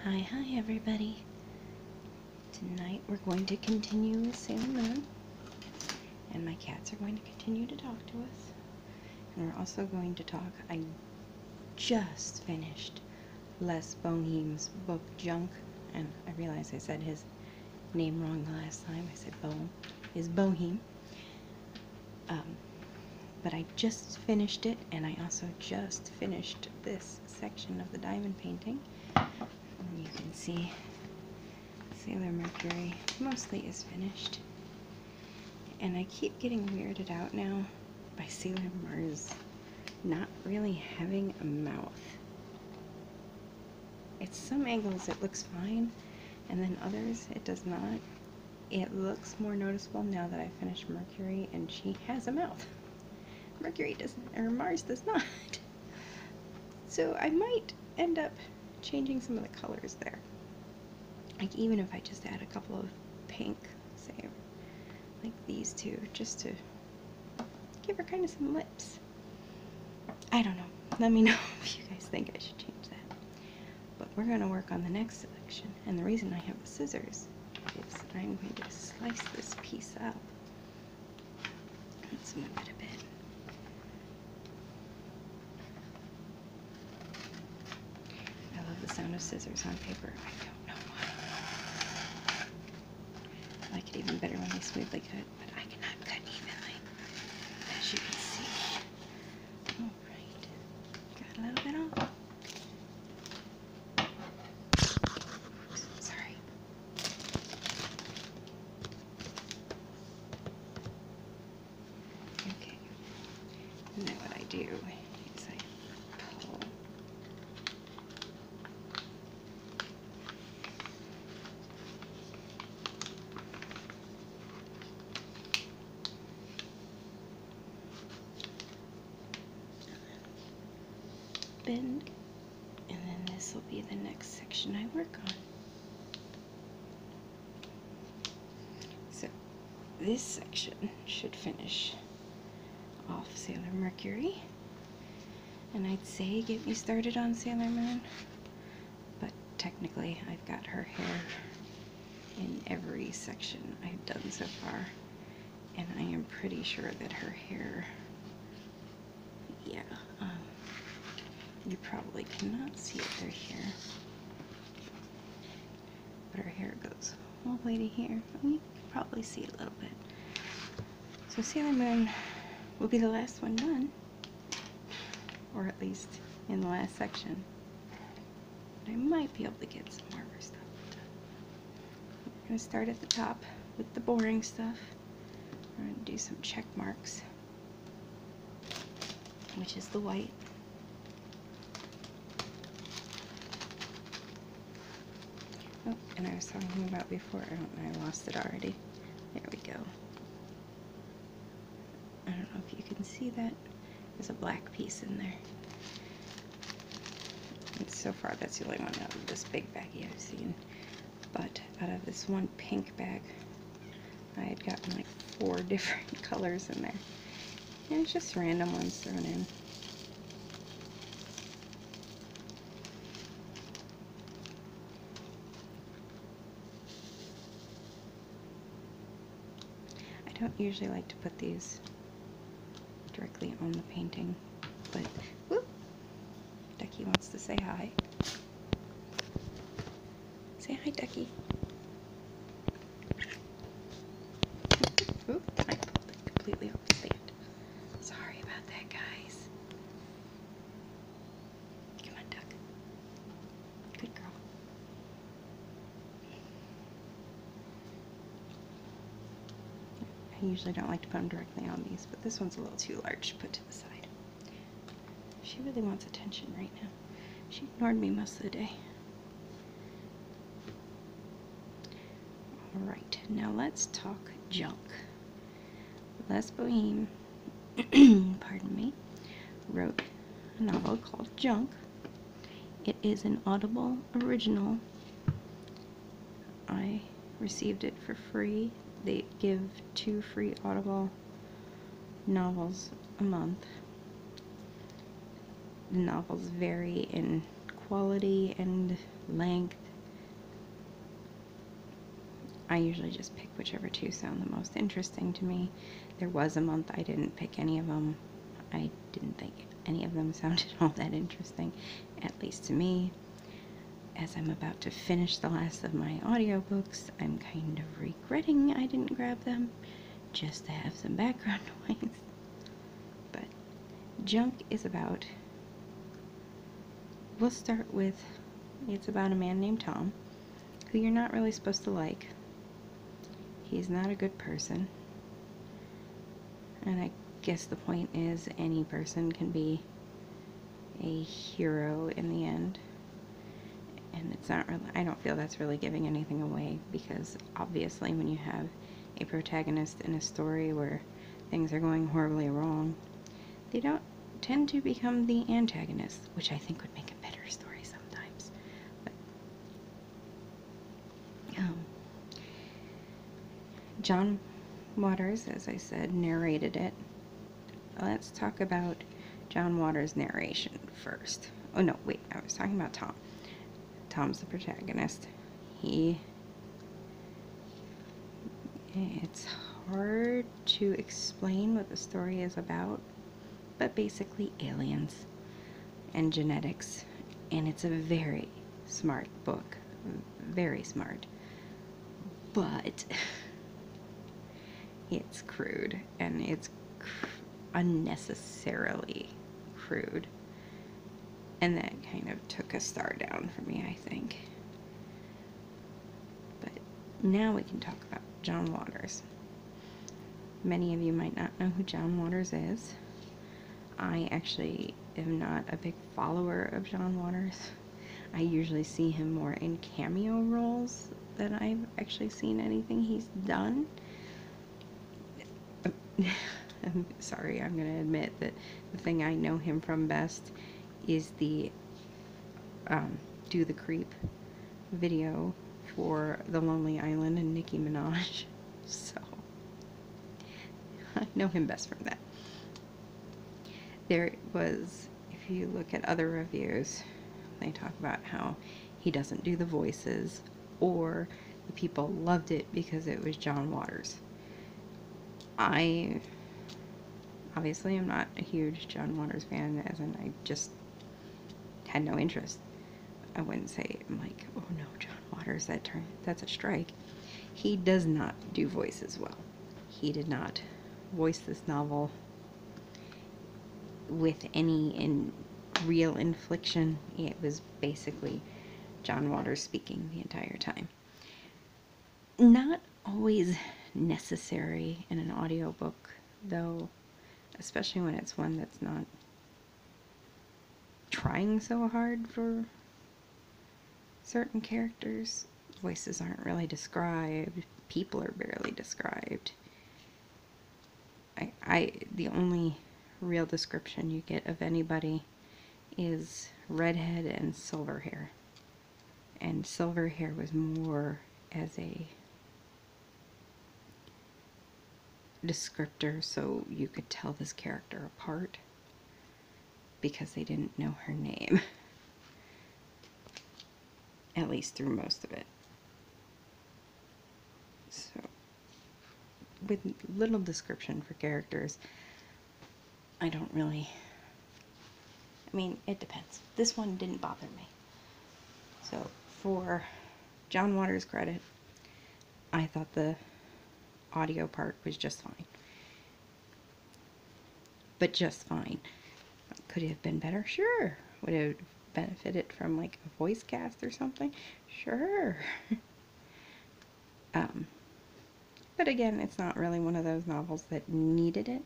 Hi everybody. Tonight we're going to continue with Sailor Moon, and my cats are going to continue to talk to us, and we're also going to talk. I just finished Les Bohem's book Junk, and I realized I said his name wrong the last time. I said Bohem is Bohem. But I just finished it, and I also just finished this section of the diamond painting. And you can see Sailor Mercury mostly is finished. And I keep getting weirded out now by Sailor Mars not really having a mouth. At some angles it looks fine, and then others it does not. It looks more noticeable now that I finished Mercury and she has a mouth. Mercury doesn't, or Mars does not. So I might end up changing some of the colors there. Like even if I just add a couple of pink, say, like these two, just to give her kind of some lips. I don't know. Let me know if you guys think I should change that. But we're going to work on the next selection. And the reason I have the scissors is I'm going to slice this piece up. Let's move it a bit. I love the sound of scissors on paper. I don't know why. I like it even better when they smoothly cut, but I cannot cut evenly, as you can see. Alright, got a little bit off. Sorry. Okay, and then what I do is I pull. Bend, and then this will be the next section I work on. So this section should finish off Sailor Mercury, and I'd say get me started on Sailor Moon, but technically I've got her hair in every section I've done so far, and I am pretty sure that her hair, yeah, you probably cannot see it right here, but her hair goes all the way to here. You can probably see it a little bit. So Sailor Moon will be the last one done, or at least in the last section. But I might be able to get some more of her stuff done. We're going to start at the top with the boring stuff. We're going to do some check marks, which is the white. Oh, and I was talking about before, I lost it already. There we go. I don't know if you can see that. There's a black piece in there. And so far, that's the only one out of this big baggie I've seen. But out of this one pink bag, I had gotten like 4 different colors in there. And it's just random ones thrown in. I don't usually like to put these directly on the painting, but whoop, Ducky wants to say hi. Say hi, Ducky. Oop, I pulled it completely off the stand. Sorry about that, guys. Come on, Duck. Good girl. I usually don't like to put them directly on these, but this one's a little too large to put to the side. She really wants attention right now. She ignored me most of the day. Alright, now let's talk junk. Les Bohem, pardon me, wrote a novel called Junk. It is an Audible original. I received it for free. They give 2 free Audible novels a month. The novels vary in quality and length I usually just pick whichever two sound the most interesting to me. There was a month I didn't pick any of them. I didn't think any of them sounded all that interesting, at least to me. As I'm about to finish the last of my audiobooks, I'm kind of regretting I didn't grab them, just to have some background noise. But Junk is about, we'll start with, it's about a man named Tom, who you're not really supposed to like. He's not a good person. And I guess the point is any person can be a hero in the end. And it's not really, I don't feel that's really giving anything away, because obviously when you have a protagonist in a story where things are going horribly wrong, they don't tend to become the antagonist, which I think would make a better story sometimes. But, John Waters, as I said, narrated it. Let's talk about John Waters' narration first. Oh no, wait, I was talking about Tom. Tom's the protagonist. It's hard to explain what the story is about, but basically aliens and genetics, and it's a very smart book. Very smart. But it's crude, and it's unnecessarily crude. And that kind of took a star down for me, I think. But now we can talk about John Waters. Many of you might not know who John Waters is. I actually am not a big follower of John Waters. I usually see him more in cameo roles than I've actually seen anything he's done. I'm sorry, I'm going to admit that the thing I know him from best is the Do the Creep video for The Lonely Island and Nicki Minaj. So, I know him best from that. There was, if you look at other reviews, they talk about how he doesn't do the voices, or the people loved it because it was John Waters. I obviously am not a huge John Waters fan, as in I just had no interest. I wouldn't say I'm like, oh no, John Waters, that's a strike. He does not do voices well. He did not voice this novel with any real inflection. It was basically John Waters speaking the entire time. Not always necessary in an audiobook, though, especially when it's one that's not trying so hard for certain characters. Voices aren't really described. People are barely described. The only real description you get of anybody is redhead and silver hair. And silver hair was more as a descriptor so you could tell this character apart, because they didn't know her name. At least through most of it. So, with little description for characters, I don't really, I mean, it depends. This one didn't bother me. So, for John Waters' credit, I thought the audio part was just fine. But just fine. Could it have been better? Sure. Would it have benefited from like a voice cast or something? Sure. But again, it's not really one of those novels that needed it.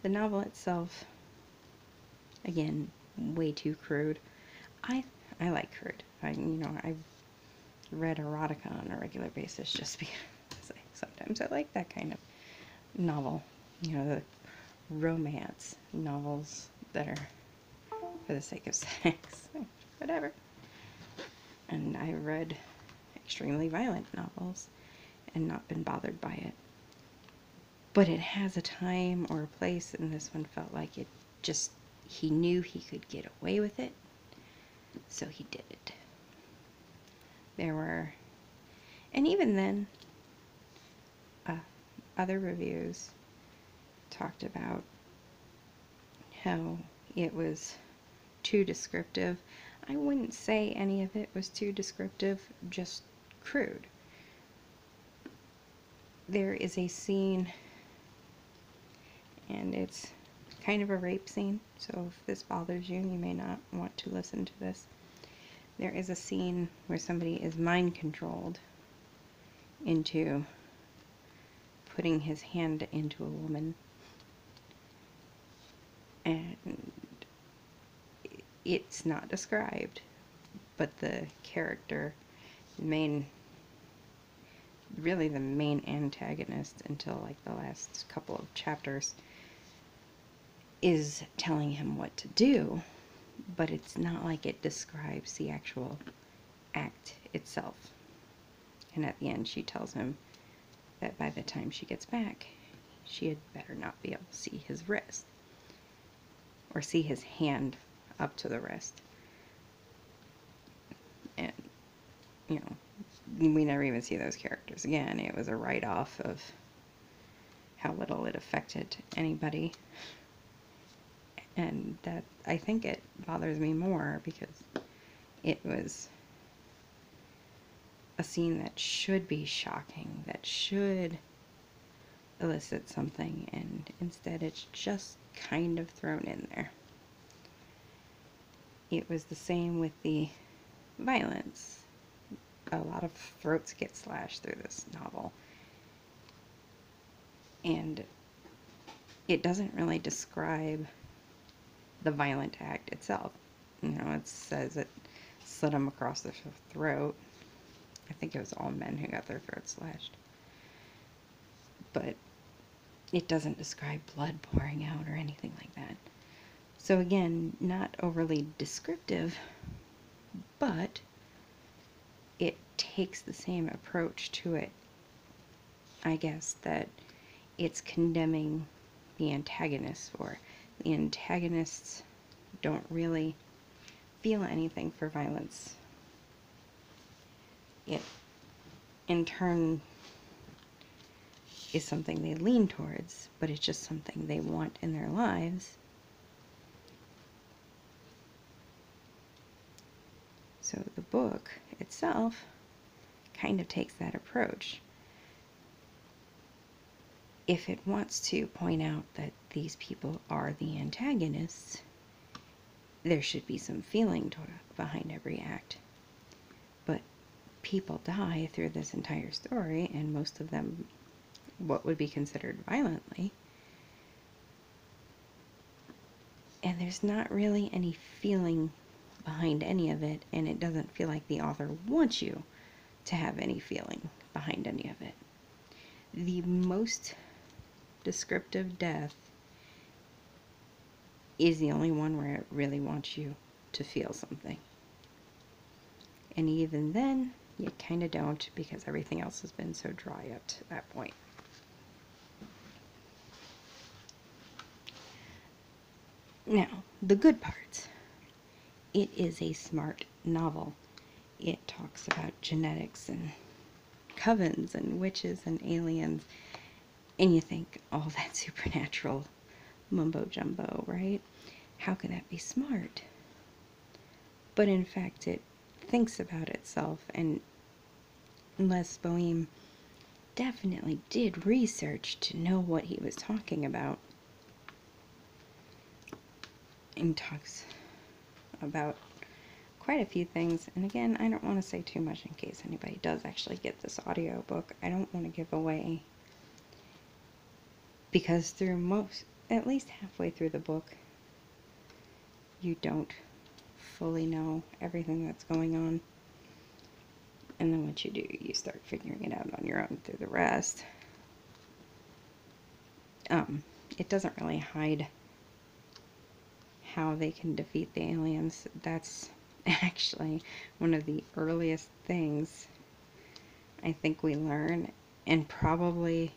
The novel itself, again, way too crude. I like crude. I've read erotica on a regular basis just because sometimes I like that kind of novel. The romance novels that are for the sake of sex. Whatever. And I read extremely violent novels and not been bothered by it. But it has a time or a place, and this one felt like it just, he knew he could get away with it. So he did it. There were, and even then, other reviews talked about how it was too descriptive. I wouldn't say any of it was too descriptive, just crude. There is a scene, and it's kind of a rape scene, so if this bothers you, you may not want to listen to this. There is a scene where somebody is mind controlled into putting his hand into a woman, and it's not described, but the character, really the main antagonist until like the last couple of chapters, is telling him what to do, but it's not like it describes the actual act itself. And at the end she tells him that by the time she gets back, she had better not be able to see his wrist, or see his hand up to the wrist. And, you know, we never even see those characters again. It was a write-off of how little it affected anybody. And that, I think it bothers me more because it was a scene that should be shocking, that should elicit something, and instead it's just kind of thrown in there. It was the same with the violence. A lot of throats get slashed through this novel, and it doesn't really describe the violent act itself. You know, it says it slit him across the throat. I think it was all men who got their throats slashed. But it doesn't describe blood pouring out or anything like that. So again, not overly descriptive, but it takes the same approach to it, I guess, that it's condemning the antagonists for. The antagonists don't really feel anything for violence. It, in turn, is something they lean towards, but it's just something they want in their lives. So the book itself kind of takes that approach. If it wants to point out that these people are the antagonists, there should be some feeling behind every act. But people die through this entire story, and most of them what would be considered violently. And there's not really any feeling behind any of it, and it doesn't feel like the author wants you to have any feeling behind any of it. The most descriptive death is the only one where it really wants you to feel something. And even then, you kind of don't, because everything else has been so dry up to that point. Now, the good parts. It is a smart novel. It talks about genetics and covens and witches and aliens, and you think, oh, that's supernatural mumbo jumbo, right? How can that be smart? But in fact, it thinks about itself, and Les Bohem definitely did research to know what he was talking about, and talks about quite a few things. And again, I don't want to say too much in case anybody does actually get this audiobook. I don't want to give away, because through at least halfway through the book, you don't fully know everything that's going on. And then once you do, you start figuring it out on your own through the rest. It doesn't really hide how they can defeat the aliens. That's actually one of the earliest things I think we learn, and probably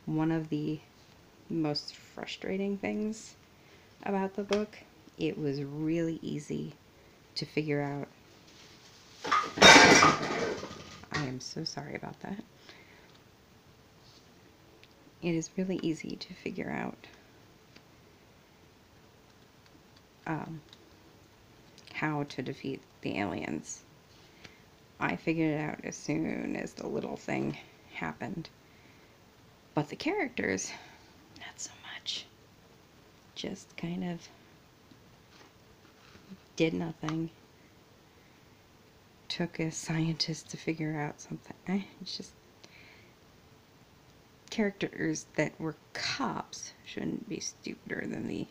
one of the most frustrating things about the book. It was really easy to figure out. I am so sorry about that. It is really easy to figure out how to defeat the aliens. I figured it out as soon as the little thing happened. But the characters, not so much. Just kind of did nothing. Took a scientist to figure out something. It's just characters that were cops shouldn't be stupider than the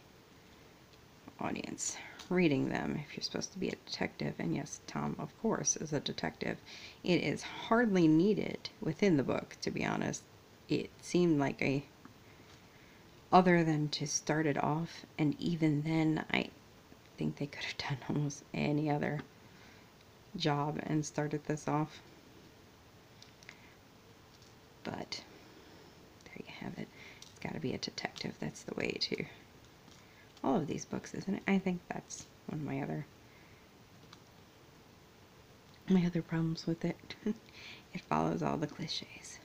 audience reading them if you're supposed to be a detective. And yes, Tom, of course, is a detective. It is hardly needed within the book, to be honest. It seemed like a... Other than to start it off, and even then, I think they could have done almost any other job and started this off. But there you have it. It's got to be a detective. That's the way to all of these books, isn't it? I think that's one of my other problems with it. It follows all the cliches.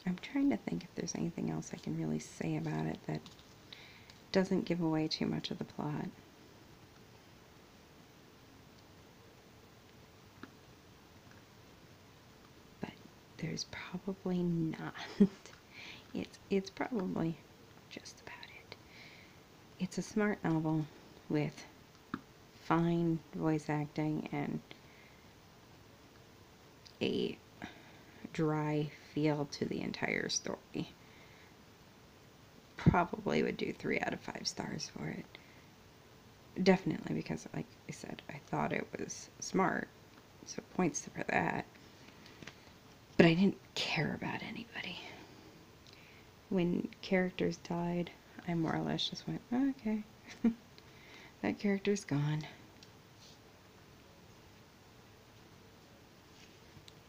I'm trying to think if there's anything else I can really say about it that doesn't give away too much of the plot. But there's probably not. It's probably just about it. It's a smart novel with fine voice acting and a dry feel to the entire story. Probably would do 3 out of 5 stars for it. Definitely, because like I said, I thought it was smart, so points for that. But I didn't care about anybody. When characters died, I more or less just went, oh, okay, that character's gone.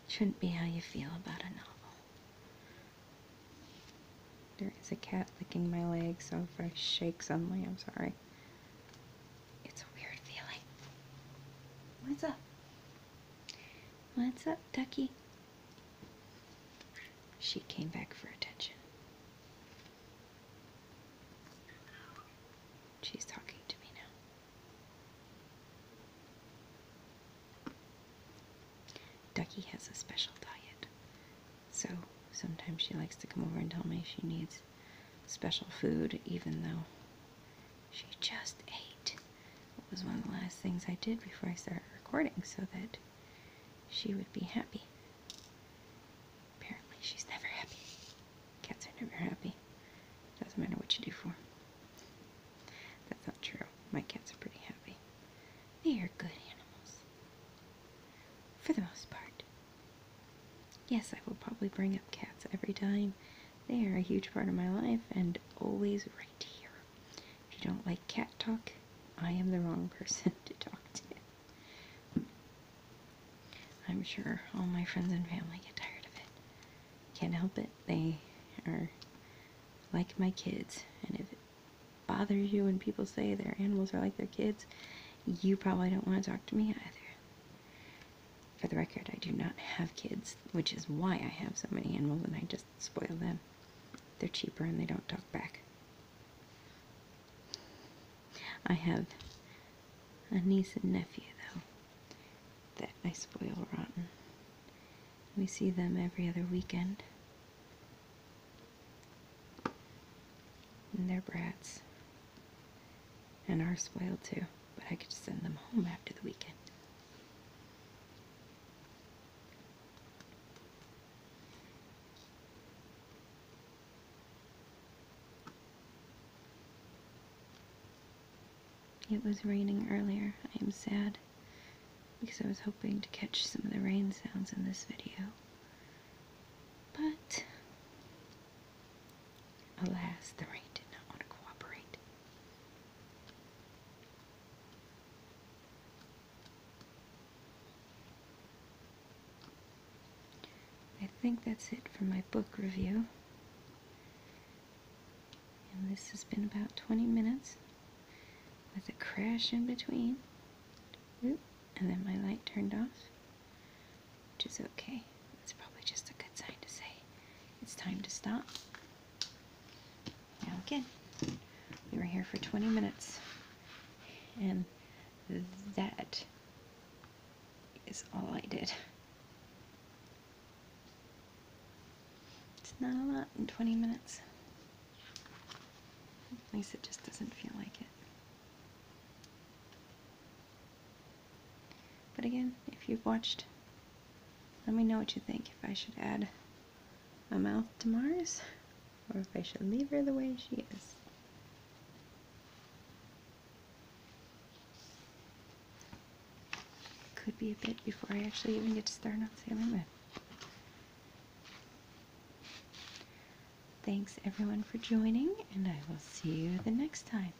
Shouldn't be how you feel about a novel. There is a cat licking my leg, so if I shake suddenly, I'm sorry. It's a weird feeling. What's up? What's up, Ducky? She came back for attention. She's talking to me now. Ducky has a special diet, so sometimes she likes to come over and tell me she needs special food, even though she just ate. It was one of the last things I did before I started recording, so that she would be happy. Apparently she's never happy. Cats are never happy. Doesn't matter what you do for them. That's not true. My cats are pretty happy. They are good animals. For the most part. Yes, I will probably bring up cats every time. They are a huge part of my life and always right here. If you don't like cat talk, I am the wrong person to talk to. I'm sure all my friends and family get tired of it. Can't help it. They are like my kids. And if it bothers you when people say their animals are like their kids, you probably don't want to talk to me either. For the record, I do not have kids, which is why I have so many animals and I just spoil them. They're cheaper and they don't talk back. I have a niece and nephew, though, that I spoil rotten. We see them every other weekend. And they're brats. And are spoiled too, but I could just send them home after the weekend. It was raining earlier. I am sad because I was hoping to catch some of the rain sounds in this video. But alas, the rain did not want to cooperate. I think that's it for my book review. And this has been about 20 minutes with a crash in between. Oop, and then my light turned off, which is okay. It's probably just a good sign to say it's time to stop. Now again, we were here for 20 minutes, and that is all I did. It's not a lot in 20 minutes. At least it just doesn't feel like it. But again, if you've watched, let me know what you think. If I should add a mouth to Mars, or if I should leave her the way she is. Could be a bit before I actually even get to start on Sailor Moon. Thanks everyone for joining, and I will see you the next time.